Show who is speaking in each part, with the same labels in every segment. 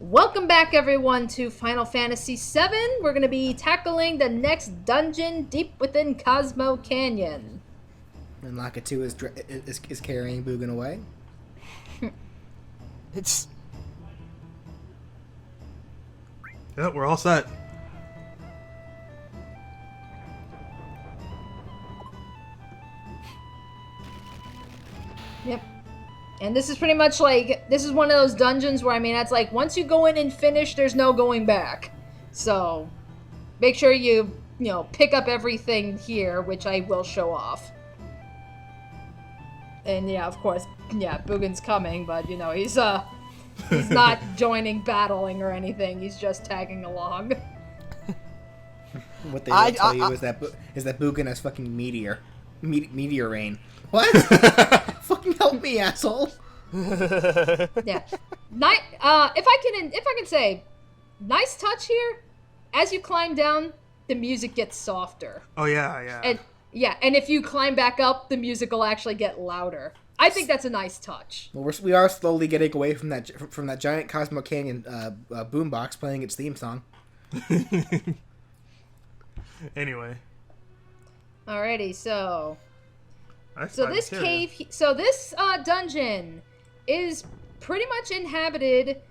Speaker 1: Welcome back, everyone, to Final Fantasy VII. We're going to be tackling the next dungeon deep within Cosmo Canyon.
Speaker 2: And Lakitu is carrying Bugen away.
Speaker 3: It's...
Speaker 4: Yeah, we're all set.
Speaker 1: Yep. And this is pretty much like, this is one of those dungeons where, I mean, it's like, once you go in and finish, there's no going back. So, make sure you pick up everything here, which I will show off. And yeah, of course, Bugen's coming, but, he's not joining battling or anything. He's just tagging along.
Speaker 2: What they will tell you is that Bugen has fucking meteor rain. What? Fucking help me, asshole!
Speaker 1: Yeah. If I can say, nice touch here. As you climb down, the music gets softer.
Speaker 4: Oh yeah.
Speaker 1: And if you climb back up, the music will actually get louder. I think that's a nice touch.
Speaker 2: Well, we are slowly getting away from that giant Cosmo Canyon boombox playing its theme song.
Speaker 4: Anyway.
Speaker 1: Alrighty, so this dungeon is pretty much inhabited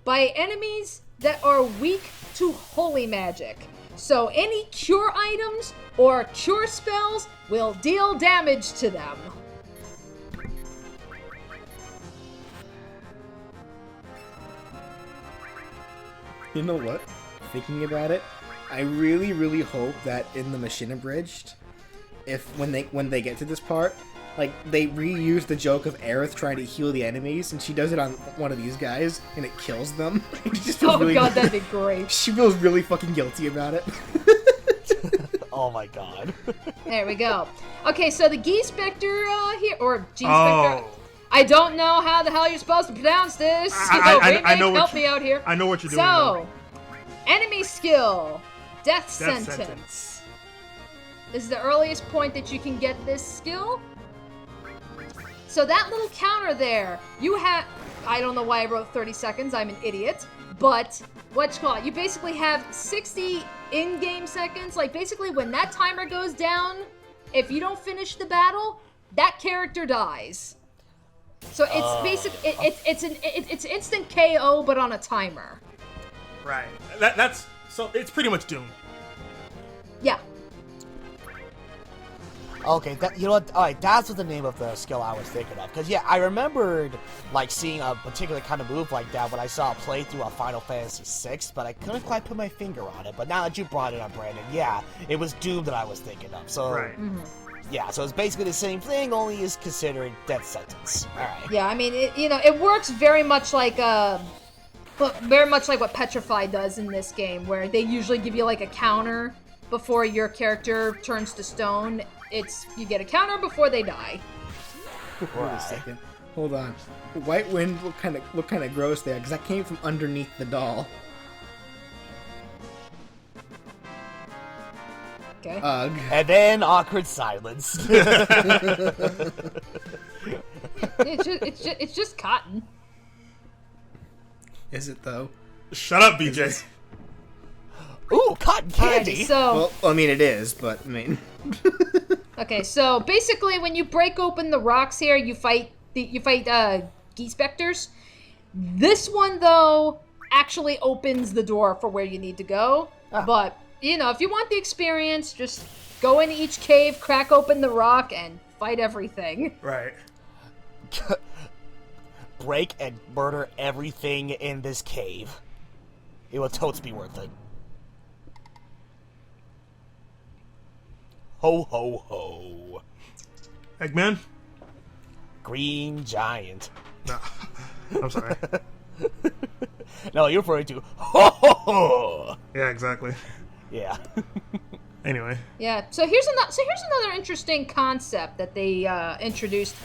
Speaker 1: by enemies that are weak to holy magic. So any cure items or cure spells will deal damage to them.
Speaker 2: You know what? Thinking about it, I really, really hope that in the Machine Abridged, when they get to this part, like, they reuse the joke of Aerith trying to heal the enemies, and she does it on one of these guys, and it kills them. It just feels
Speaker 1: God, that'd be great.
Speaker 2: She feels really fucking guilty about it.
Speaker 3: Oh my god.
Speaker 1: There we go. Okay, so the G-Spectre here, or G-Spectre. Oh. I don't know how the hell you're supposed to pronounce this.
Speaker 4: I know
Speaker 1: help me out here.
Speaker 4: I know what you're doing.
Speaker 1: So, enemy skill, Death Sentence. This is the earliest point that you can get this skill. So that little counter there, you have, I don't know why I wrote 30 seconds, I'm an idiot, but you basically have 60 in-game seconds. Like, basically when that timer goes down, if you don't finish the battle, that character dies. So it's it's instant KO, but on a timer.
Speaker 4: Right. So it's pretty much Doom.
Speaker 1: Yeah.
Speaker 3: Okay, you know what? Alright, that's what the name of the skill I was thinking of. Because, yeah, I remembered, like, seeing a particular kind of move like that when I saw a playthrough of Final Fantasy VI, but I couldn't quite put my finger on it. But now that you brought it up, Brandon, yeah, it was Doom that I was thinking of. So,
Speaker 4: right.
Speaker 1: Mm-hmm.
Speaker 3: Yeah, so it's basically the same thing, only is considering Death Sentence. Alright.
Speaker 1: Yeah, I mean, it works very much like what Petrify does in this game, where they usually give you, like, a counter before your character turns to stone. You get a counter before they die.
Speaker 2: Wait a second. Hold on. White Wind looked kind of gross there, because that came from underneath the doll.
Speaker 1: Okay.
Speaker 2: Ugh.
Speaker 3: And then awkward silence.
Speaker 1: It's just cotton.
Speaker 2: Is it, though?
Speaker 4: Shut up, BJ.
Speaker 3: Ooh, cotton candy!
Speaker 1: Alrighty, so...
Speaker 2: Well, I mean, it is, but, I mean...
Speaker 1: Okay, so basically when you break open the rocks here, you fight G-Specters. This one, though, actually opens the door for where you need to go.
Speaker 3: Ah.
Speaker 1: But, if you want the experience, just go into each cave, crack open the rock, and fight everything.
Speaker 4: Right.
Speaker 3: Break and murder everything in this cave. It will totes be worth it. Ho, ho, ho.
Speaker 4: Eggman?
Speaker 3: Green Giant.
Speaker 4: No. I'm sorry.
Speaker 3: No, you're referring to ho, ho, ho.
Speaker 4: Yeah, exactly.
Speaker 3: Yeah.
Speaker 4: Anyway.
Speaker 1: Yeah, so here's another interesting concept that they introduced,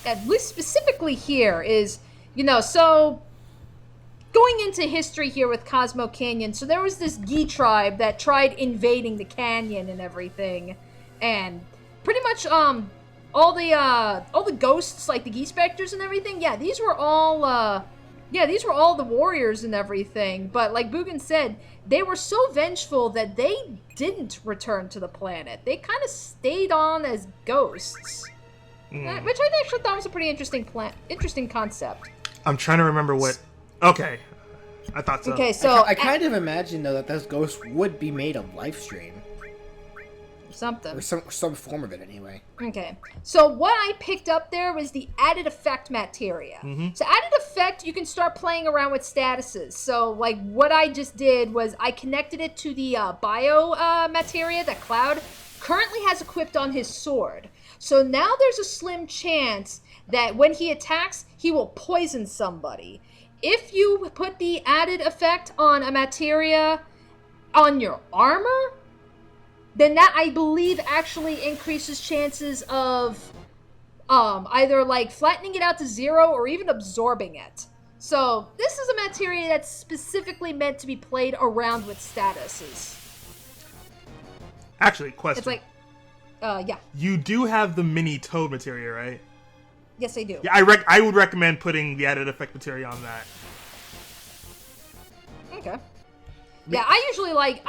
Speaker 1: at least specifically here, is, so going into history here with Cosmo Canyon, so there was this Gi tribe that tried invading the canyon and everything, and pretty much all the ghosts, like the Gi Specters and everything, yeah, these were all Yeah, these were all the warriors and everything, but like Bugen said, they were so vengeful that they didn't return to the planet. They kind of stayed on as ghosts, which I actually thought was a pretty interesting concept.
Speaker 4: I'm trying to remember what... Okay, I thought so.
Speaker 1: Okay, so...
Speaker 2: I kind of imagine, though, that those ghosts would be made of life stream.
Speaker 1: Something.
Speaker 2: Or some form of it, anyway.
Speaker 1: Okay, so what I picked up there was the added effect materia. So added effect, you can start playing around with statuses. So like what I just did was I connected it to the bio materia that Cloud currently has equipped on his sword. So now there's a slim chance that when he attacks, he will poison somebody. If you put the added effect on a materia on your armor, then that, I believe, actually increases chances of either, like, flattening it out to 0 or even absorbing it. So, this is a materia that's specifically meant to be played around with statuses.
Speaker 4: Actually, question.
Speaker 1: It's like, yeah.
Speaker 4: You do have the mini toad materia, right?
Speaker 1: Yes, I do.
Speaker 4: Yeah, I would recommend putting the added effect materia on that.
Speaker 1: Okay. Yeah, I usually like...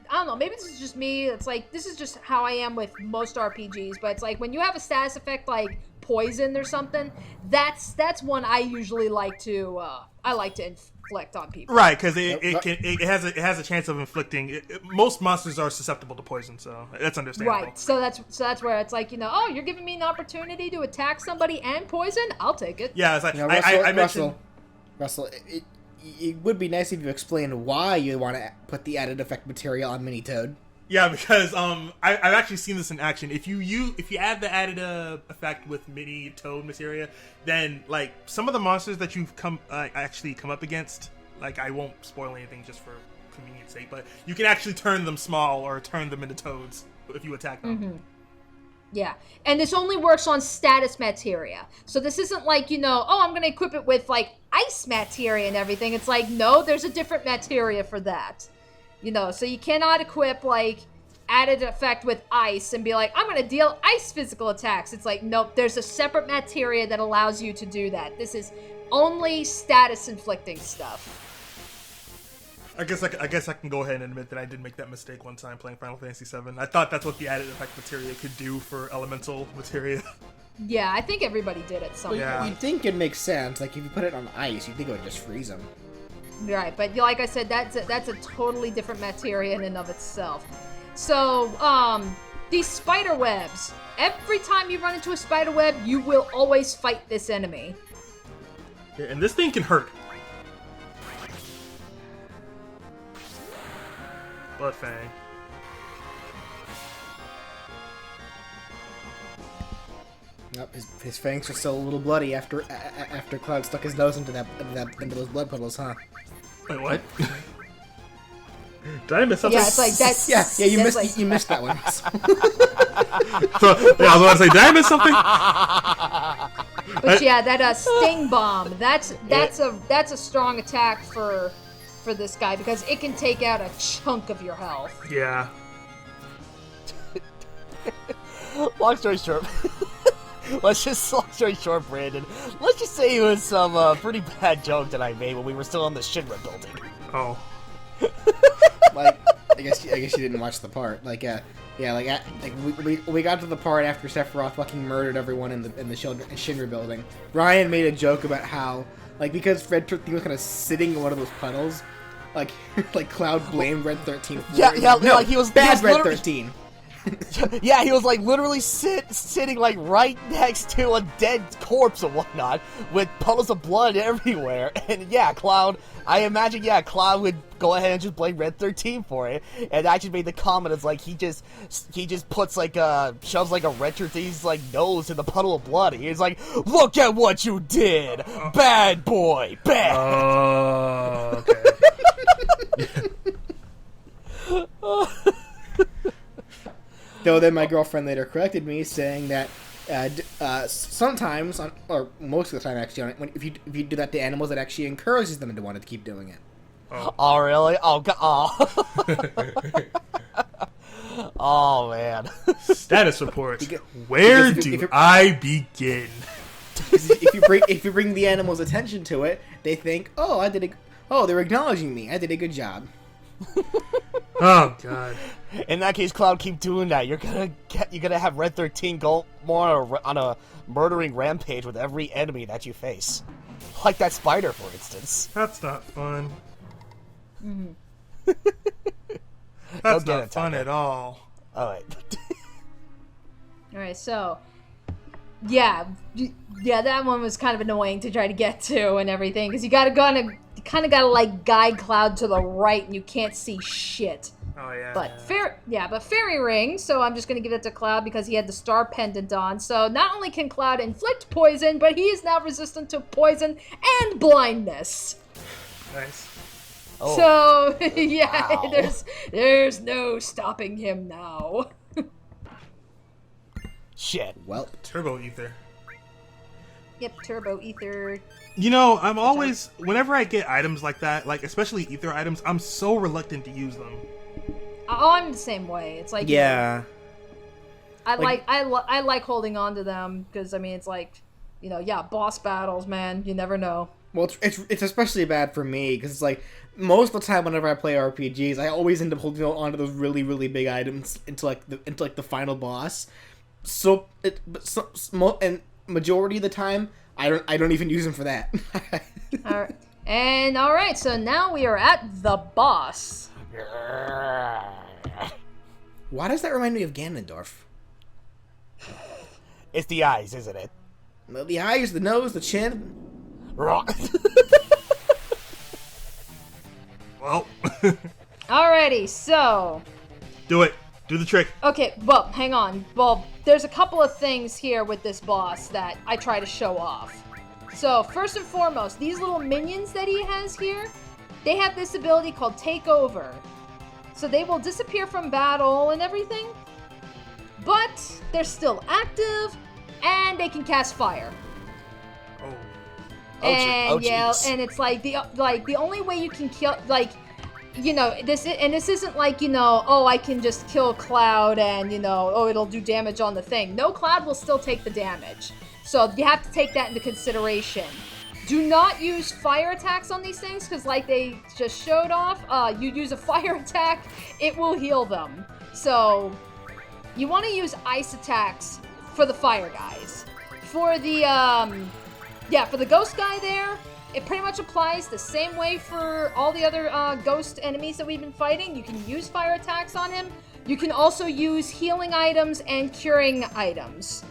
Speaker 1: I don't know, maybe this is just me. It's like, this is just how I am with most RPGs, but it's like when you have a status effect like poison or something, that's one I usually like to inflict on people.
Speaker 4: Right, because it has a chance of inflicting. Most monsters are susceptible to poison, so that's understandable.
Speaker 1: Right, so that's where it's like, oh, you're giving me an opportunity to attack somebody and poison? I'll take it.
Speaker 4: Yeah, it's like I mentioned.
Speaker 2: Russell, it would be nice if you explained why you want to put the added effect material on Mini Toad.
Speaker 4: Yeah, because I've actually seen this in action. If you add the added effect with Mini Toad materia, then like some of the monsters that you've actually come up against, like I won't spoil anything just for convenience sake, but you can actually turn them small or turn them into toads if you attack them.
Speaker 1: Yeah, and this only works on status materia. So this isn't like, oh, I'm going to equip it with, like, ice materia and everything. It's like, no, there's a different materia for that. So you cannot equip, like, added effect with ice and be like, I'm going to deal ice physical attacks. It's like, nope, there's a separate materia that allows you to do that. This is only status-inflicting stuff.
Speaker 4: I guess I can go ahead and admit that I did make that mistake one time playing Final Fantasy VII. I thought that's what the added effect materia could do for elemental materia.
Speaker 1: Yeah, I think everybody did it some
Speaker 4: Yeah.
Speaker 1: point.
Speaker 2: You'd think it makes sense. Like, if you put it on ice, you'd think it would just freeze them.
Speaker 1: Right, but like I said, that's a totally different materia in and of itself. So, these spider webs. Every time you run into a spider web, you will always fight this enemy.
Speaker 4: Yeah, and this thing can hurt. Bloodfang.
Speaker 2: Yep, his fangs are still a little bloody after Cloud stuck his nose into those blood puddles, huh?
Speaker 4: Wait, what? Did I miss something?
Speaker 1: Yeah, it's like that's
Speaker 2: Yeah, you
Speaker 1: that's
Speaker 2: missed
Speaker 1: like,
Speaker 2: you missed that one.
Speaker 4: So, yeah, I was about to say, did I miss something?
Speaker 1: But yeah, that sting bomb. That's a strong attack for this guy because it can take out a chunk of your health.
Speaker 4: Yeah.
Speaker 3: Long story short, long story short, Brandon. Let's just say it was some pretty bad joke that I made when we were still on the Shinra building.
Speaker 4: Oh.
Speaker 2: Like, I guess you didn't watch the part. Like, we got to the part after Sephiroth fucking murdered everyone in the Shinra building. Ryan made a joke about how, like, because Red XIII was kind of sitting in one of those puddles, like Cloud blamed Red XIII for it.
Speaker 3: Yeah,
Speaker 2: No,
Speaker 3: like he was
Speaker 2: Red
Speaker 3: literally-
Speaker 2: XIII.
Speaker 3: Yeah, he was like literally sitting like right next to a dead corpse and whatnot, with puddles of blood everywhere. And yeah, Cloud, I imagine, Cloud would go ahead and just blame Red XIII for it. And I just made the comment, it's like he just puts like shoves like a Red XIII's like nose in the puddle of blood. He's like, look at what you did, bad boy, bad.
Speaker 4: Oh, okay.
Speaker 2: Though then my girlfriend later corrected me, saying that sometimes, or most of the time actually, if you do that to animals, it actually encourages them to want to keep doing it.
Speaker 3: Oh really? Oh god. Oh. Oh man.
Speaker 4: Status reports. Where do I begin?
Speaker 2: If you bring the animals' attention to it, they think, oh, they're acknowledging me. I did a good job.
Speaker 4: Oh god.
Speaker 3: In that case, Cloud, keep doing that. You're gonna have Red 13 go more on a murdering rampage with every enemy that you face, like that spider, for instance.
Speaker 4: That's not fun.
Speaker 1: Mm-hmm.
Speaker 4: That's not fun at all.
Speaker 3: All right.
Speaker 1: All right, so yeah, that one was kind of annoying to try to get to and everything because you kind of gotta like guide Cloud to the right and you can't see shit.
Speaker 4: Oh yeah.
Speaker 1: But fairy ring. So I'm just gonna give it to Cloud because he had the star pendant on. So not only can Cloud inflict poison, but he is now resistant to poison and blindness.
Speaker 4: Nice.
Speaker 3: Oh.
Speaker 1: So yeah,
Speaker 3: Wow.
Speaker 1: there's no stopping him now.
Speaker 3: Shit.
Speaker 2: Well,
Speaker 4: Turbo ether.
Speaker 1: Yep, turbo ether.
Speaker 4: You know, I'm always whenever I get items like that, like especially ether items, I'm so reluctant to use them.
Speaker 1: Oh, I'm the same way. It's like
Speaker 2: yeah.
Speaker 1: I like holding on to them because I mean it's like, boss battles, man. You never know.
Speaker 2: Well, it's especially bad for me because it's like most of the time whenever I play RPGs, I always end up holding on to those really really big items into the final boss. And majority of the time, I don't even use them for that.
Speaker 1: All right, so now we are at the boss.
Speaker 2: Why does that remind me of Ganondorf?
Speaker 3: It's the eyes, isn't it?
Speaker 2: The eyes, the nose, the chin.
Speaker 3: Wrong.
Speaker 4: Well,
Speaker 1: Alrighty, so
Speaker 4: do it. Do the trick.
Speaker 1: okay, well, hang on. Well, there's a couple of things here with this boss that I try to show off. So, first and foremost, these little minions that he has here, they have this ability called Take Over. So they will disappear from battle and everything, but they're still active, and they can cast fire.
Speaker 4: Oh.
Speaker 1: And it's like the only way you can kill this isn't like I can just kill Cloud and it'll do damage on the thing. No, Cloud will still take the damage. So you have to take that into consideration. Do not use fire attacks on these things because like they just showed off, you use a fire attack, it will heal them. So you want to use ice attacks for the fire guys. For the for the ghost guy there, it pretty much applies the same way for all the other ghost enemies that we've been fighting. You can use fire attacks on him. You can also use healing items and curing items.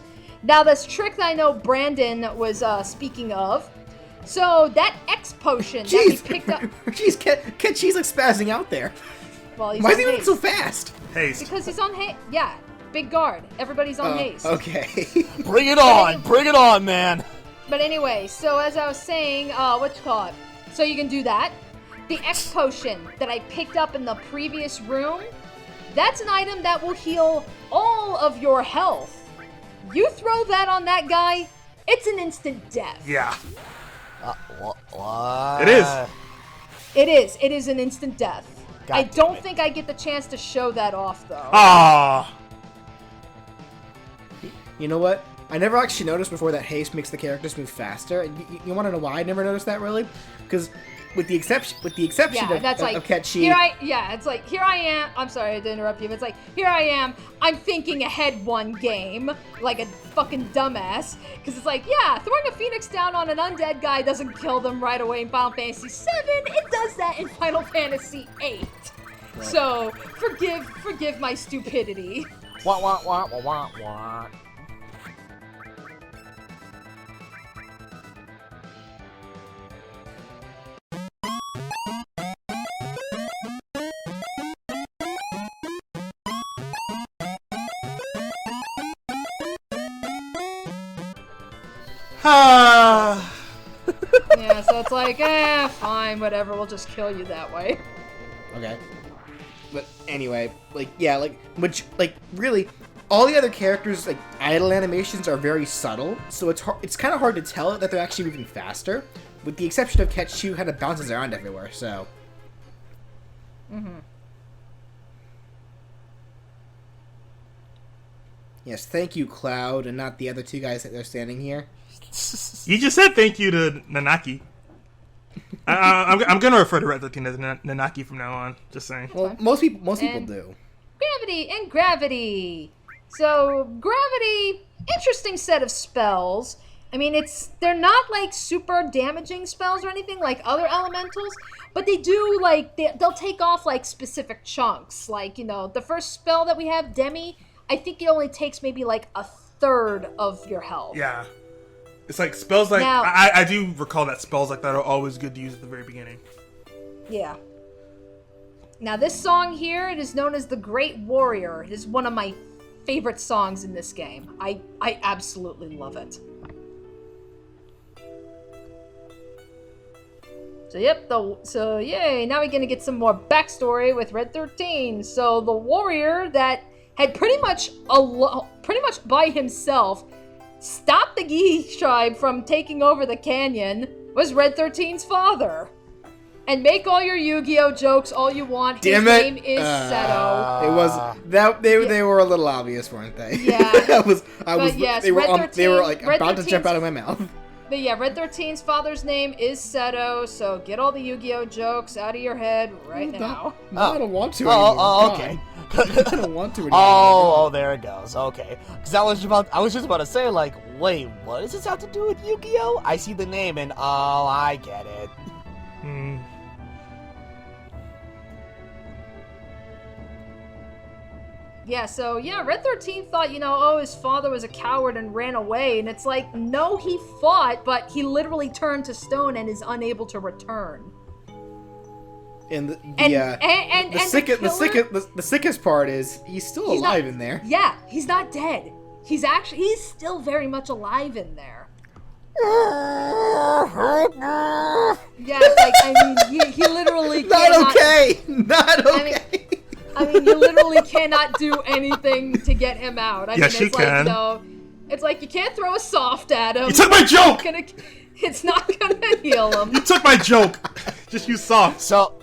Speaker 1: Now, this trick that I know Brandon was speaking of, so that X potion that we picked up...
Speaker 2: Jeez, Cheese like spazzing out there.
Speaker 1: Well, he's
Speaker 2: Why is
Speaker 1: on
Speaker 2: he moving
Speaker 1: haste.
Speaker 2: so fast?
Speaker 4: Haste.
Speaker 1: Because he's on haste. Yeah, big guard. Everybody's on haste.
Speaker 2: Okay.
Speaker 3: Bring it on! Bring it on, man!
Speaker 1: But anyway, so as I was saying, so you can do that. The X potion that I picked up in the previous room, that's an item that will heal all of your health. You throw that on that guy, it's an instant death.
Speaker 4: Yeah.
Speaker 3: What?
Speaker 4: It is.
Speaker 1: It is an instant death.
Speaker 3: God
Speaker 1: I
Speaker 3: damn
Speaker 1: don't
Speaker 3: it.
Speaker 1: think I get the chance to show that off though.
Speaker 4: Ah.
Speaker 2: You know what? I never actually noticed before that haste makes the characters move faster. And you want to know why I never noticed that really? Because with the exception
Speaker 1: Yeah, that's like
Speaker 2: of Ketchi,
Speaker 1: it's like here I am. I'm sorry to interrupt you, but it's like here I am. I'm thinking ahead one game like a fucking dumbass because it's like throwing a phoenix down on an undead guy doesn't kill them right away in Final Fantasy VII. It does that in Final Fantasy VIII.
Speaker 2: Right.
Speaker 1: So forgive my stupidity.
Speaker 3: Wah.
Speaker 4: Ah.
Speaker 1: Yeah, so it's like, fine, whatever, we'll just kill you that way.
Speaker 2: Okay. But anyway, really, all the other characters, like, idle animations are very subtle, so it's kind of hard to tell that they're actually moving faster, with the exception of Ketchu, who kind of bounces around everywhere, so...
Speaker 1: Mm-hmm.
Speaker 2: Yes, thank you, Cloud, and not the other two guys that are standing here.
Speaker 4: You just said thank you to Nanaki. I'm gonna refer to Red 13 as Nanaki from now on. Just saying.
Speaker 2: Well, most people
Speaker 1: And-
Speaker 2: do.
Speaker 1: Gravity and Gravity. So, Gravity, interesting set of spells. I mean, they're not like super damaging spells or anything like other elementals, but they do like, they'll take off like specific chunks. Like, the first spell that we have, Demi, I think it only takes maybe like a third of your health.
Speaker 4: Yeah. It's like spells like,
Speaker 1: Now-
Speaker 4: I do recall that spells like that are always good to use at the very beginning.
Speaker 1: Yeah. Now, this song here, it is known as The Great Warrior. It is one of my favorite songs in this game. I absolutely love it. So yay, now we're gonna get some more backstory with Red 13. So the warrior that had pretty much by himself stopped the Gi tribe from taking over the canyon was Red 13's father. And make all your Yu-Gi-Oh jokes all you want. His
Speaker 2: Damn it.
Speaker 1: name is Seto.
Speaker 2: It was that they were a little obvious, weren't they?
Speaker 1: Yeah. Yes,
Speaker 2: they were
Speaker 1: Red
Speaker 2: they were
Speaker 1: 13
Speaker 2: like
Speaker 1: Red
Speaker 2: about to jump
Speaker 1: 13's
Speaker 2: out of my mouth.
Speaker 1: But yeah, Red 13's father's name is Seto, so get all the Yu-Gi-Oh jokes out of your head right now.
Speaker 2: No, I don't want to anymore.
Speaker 3: Oh, okay.
Speaker 2: I don't want to anymore.
Speaker 3: Oh, there it goes. Okay, because I was just about to say, like, wait, what does this have to do with Yu-Gi-Oh? I see the name, and oh, I get it.
Speaker 4: Hmm.
Speaker 1: Yeah, so Red 13 thought, his father was a coward and ran away, and it's like, no, he fought, but he literally turned to stone and is unable to return.
Speaker 2: And the sickest part is he's still alive in there.
Speaker 1: Yeah, he's not dead. He's still very much alive in there. Yeah, like, I mean, he literally
Speaker 2: Not okay! Not okay!
Speaker 1: I mean, you literally cannot do anything to get him out. I
Speaker 4: Yes,
Speaker 1: mean,
Speaker 4: you
Speaker 1: it's
Speaker 4: can.
Speaker 1: like, it's like you can't throw a soft at him.
Speaker 4: You took my joke!
Speaker 1: It's not gonna heal him.
Speaker 4: You took my joke! Just use soft.
Speaker 3: So,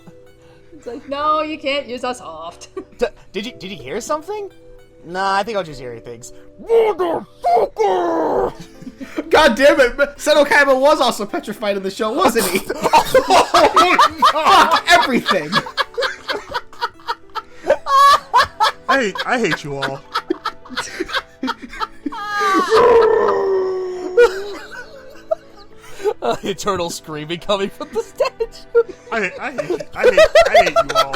Speaker 1: It's like, no, you can't use a soft.
Speaker 3: did you hear something? Nah, I think I'll just hear things. Motherfucker!
Speaker 2: God damn it! Seto Kaiba was also petrified in the show, wasn't he? Fuck everything!
Speaker 4: I hate you all.
Speaker 3: Eternal screaming coming from the statue.
Speaker 4: I hate you all.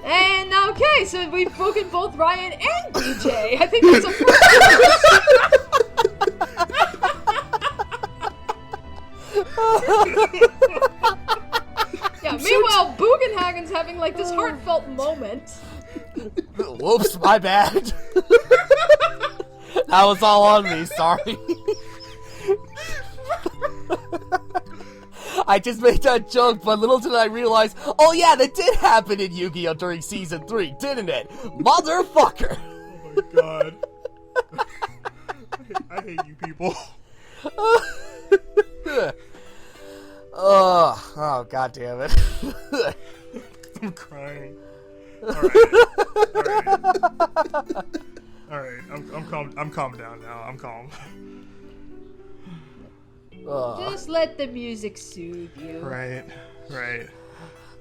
Speaker 1: And okay, so we've spoken both Ryan and DJ. I think that's a first. Yeah, meanwhile, Bugenhagen's having like this heartfelt moment.
Speaker 3: Whoops, my bad. That was all on me, sorry. I just made that joke, but little did I realize, oh yeah, that did happen in Yu-Gi-Oh! During Season 3, didn't it? Motherfucker!
Speaker 4: Oh my god. I hate you people.
Speaker 3: Oh, god damn it.
Speaker 4: I'm crying. Alright, I'm calm. I'm calm down now. I'm calm.
Speaker 1: Just let the music soothe you.
Speaker 4: Right.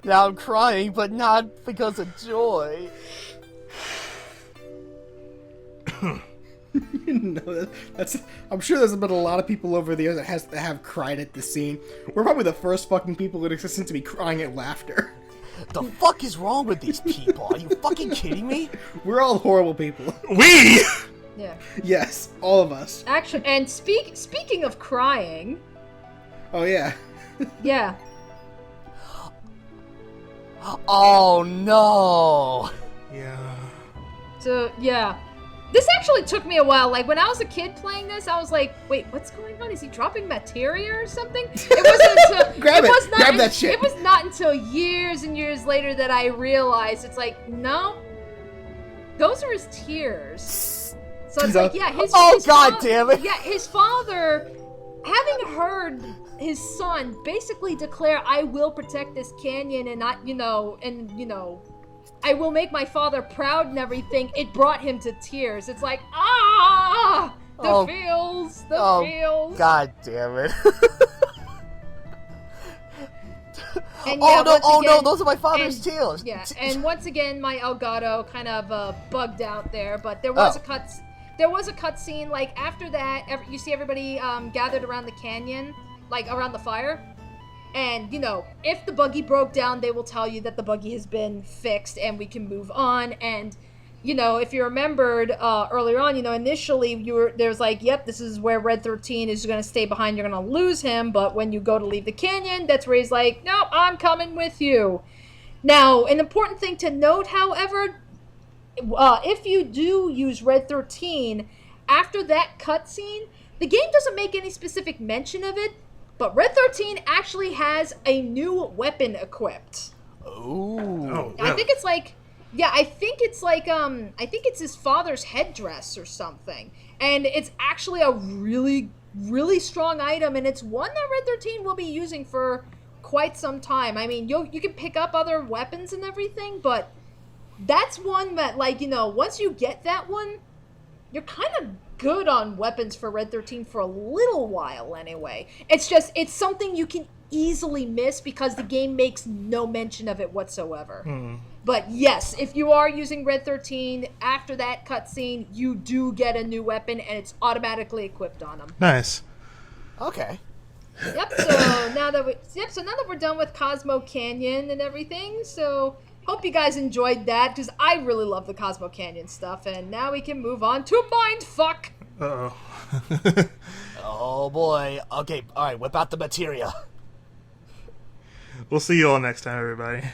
Speaker 3: Now I'm crying, but not because of joy.
Speaker 2: No, that's. I'm sure there's been a lot of people over the years that have cried at this scene. We're probably the first fucking people in existence to be crying at laughter.
Speaker 3: The fuck is wrong with these people? Are you fucking kidding me?
Speaker 2: We're all horrible people.
Speaker 4: We.
Speaker 1: Yeah.
Speaker 2: Yes, all of us.
Speaker 1: Actually, and speaking of crying,
Speaker 2: Oh yeah.
Speaker 1: yeah.
Speaker 3: Oh no.
Speaker 4: Yeah.
Speaker 1: So yeah. This actually took me a while. Like, when I was a kid playing this, I was like, wait, what's going on? Is he dropping materia or something? It wasn't until...
Speaker 2: Grab that shit.
Speaker 1: It was not until years and years later that I realized, it's like, no, those are his tears. So it's like, yeah, his
Speaker 3: God damn it.
Speaker 1: Yeah, his father, having heard his son basically declare, I will protect this canyon and not, I will make my father proud and everything, it brought him to tears. It's like, ah! The feels! The feels!
Speaker 3: God damn it.
Speaker 1: And yeah,
Speaker 3: no, those are my father's tears.
Speaker 1: Yeah, and once again, my Elgato kind of bugged out there, but there was a cutscene, like, after that, you see everybody gathered around the canyon, like, around the fire, and, you know, if the buggy broke down, they will tell you that the buggy has been fixed, and we can move on, and, you know, if you remembered earlier on, you know, initially, there's like, yep, this is where Red 13 is going to stay behind, you're going to lose him, but when you go to leave the canyon, that's where he's like, nope, I'm coming with you. Now, an important thing to note, however, if you do use Red 13, after that cutscene, the game doesn't make any specific mention of it, but Red 13 actually has a new weapon equipped.
Speaker 3: Ooh.
Speaker 4: Oh,
Speaker 1: I think it's like, yeah, I think it's his father's headdress or something. And it's actually a really, really strong item, and it's one that Red 13 will be using for quite some time. I mean, you can pick up other weapons and everything, but that's one that, like, you know, once you get that one, you're kind of good on weapons for Red 13 for a little while anyway. It's just, it's something you can easily miss because the game makes no mention of it whatsoever. But yes, if you are using Red 13, after that cutscene, you do get a new weapon and it's automatically equipped on them.
Speaker 4: Nice.
Speaker 3: Okay.
Speaker 1: Yep, so now that we're done with Cosmo Canyon and everything, so hope you guys enjoyed that, because I really love the Cosmo Canyon stuff, and now we can move on to Mindfuck!
Speaker 4: Uh-oh.
Speaker 3: Oh boy. Okay, alright, whip out the materia.
Speaker 4: We'll see you all next time, everybody.